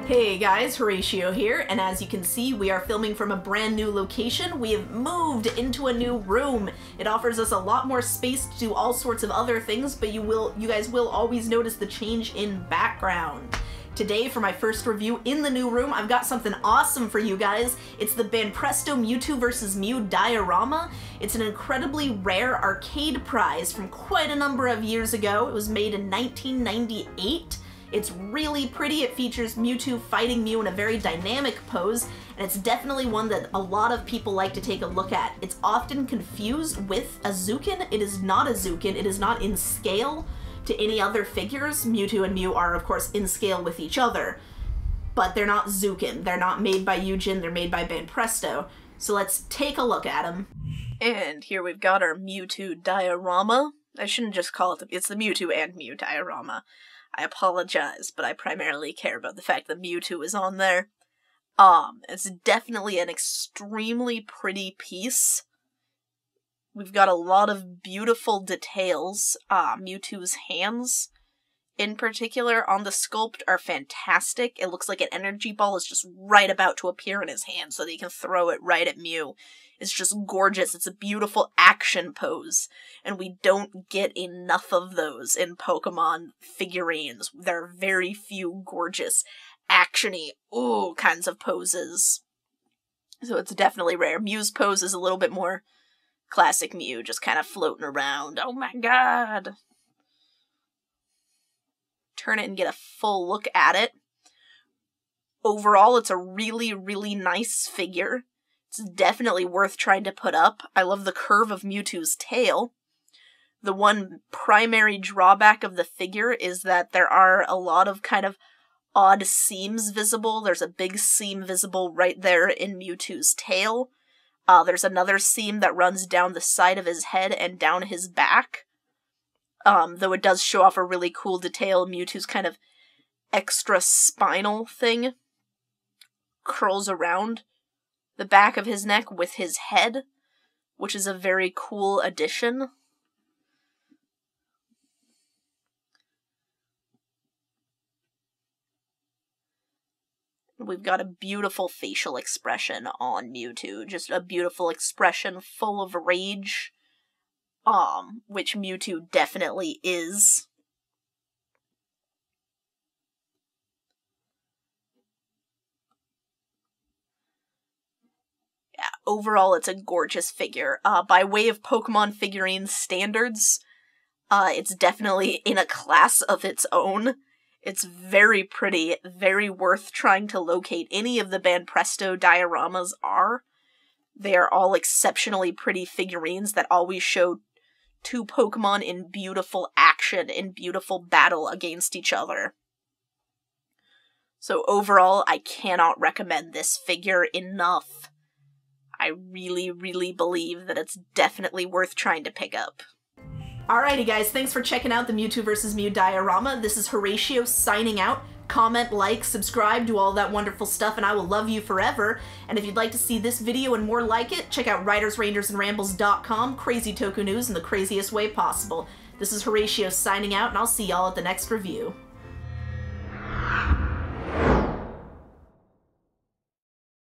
Hey guys, Horatio here, and as you can see, we are filming from a brand new location. We have moved into a new room. It offers us a lot more space to do all sorts of other things, but you guys will always notice the change in background. Today, for my first review in the new room, I've got something awesome for you guys. It's the Banpresto Mewtwo vs. Mew Diorama. It's an incredibly rare arcade prize from quite a number of years ago. It was made in 1998. It's really pretty. It features Mewtwo fighting Mew in a very dynamic pose, and it's definitely one that a lot of people like to take a look at. It's often confused with a Zukin. It is not a Zukin. It is not in scale to any other figures. Mewtwo and Mew are, of course, in scale with each other, but they're not Zukin. They're not made by Eugen. They're made by Banpresto. So let's take a look at them. And here we've got our Mewtwo diorama. I shouldn't just call it it's the Mewtwo and Mew diorama. I apologize, but I primarily care about the fact that Mewtwo is on there. It's definitely an extremely pretty piece. We've got a lot of beautiful details. Mewtwo's hands, in particular, on the sculpt are fantastic. It looks like an energy ball is just right about to appear in his hand so that he can throw it right at Mew. It's just gorgeous. It's a beautiful action pose, and we don't get enough of those in Pokemon figurines. There are very few gorgeous, actiony, ooh, kinds of poses. So it's definitely rare. Mew's pose is a little bit more classic Mew, just kind of floating around. Oh my god! Turn it and get a full look at it. Overall, it's a really, really nice figure. It's definitely worth trying to put up. I love the curve of Mewtwo's tail. The one primary drawback of the figure is that there are a lot of kind of odd seams visible. There's a big seam visible right there in Mewtwo's tail. There's another seam that runs down the side of his head and down his back. Though it does show off a really cool detail. Mewtwo's kind of extra spinal thing curls around the back of his neck with his head, which is a very cool addition. We've got a beautiful facial expression on Mewtwo, just a beautiful expression full of rage, which Mewtwo definitely is. Yeah, overall it's a gorgeous figure. By way of Pokemon figurine standards, it's definitely in a class of its own. It's very pretty, very worth trying to locate. Any of the Banpresto dioramas are. They are all exceptionally pretty figurines that always show two Pokemon in beautiful action, in beautiful battle against each other. So overall, I cannot recommend this figure enough. I really, really believe that it's definitely worth trying to pick up. Alrighty guys, thanks for checking out the Mewtwo vs. Mew diorama. This is Horatio signing out. Comment, like, subscribe, do all that wonderful stuff, and I will love you forever. And if you'd like to see this video and more like it, check out WritersRangersandRambles.com, crazy Toku news in the craziest way possible. This is Horatio signing out, and I'll see y'all at the next review.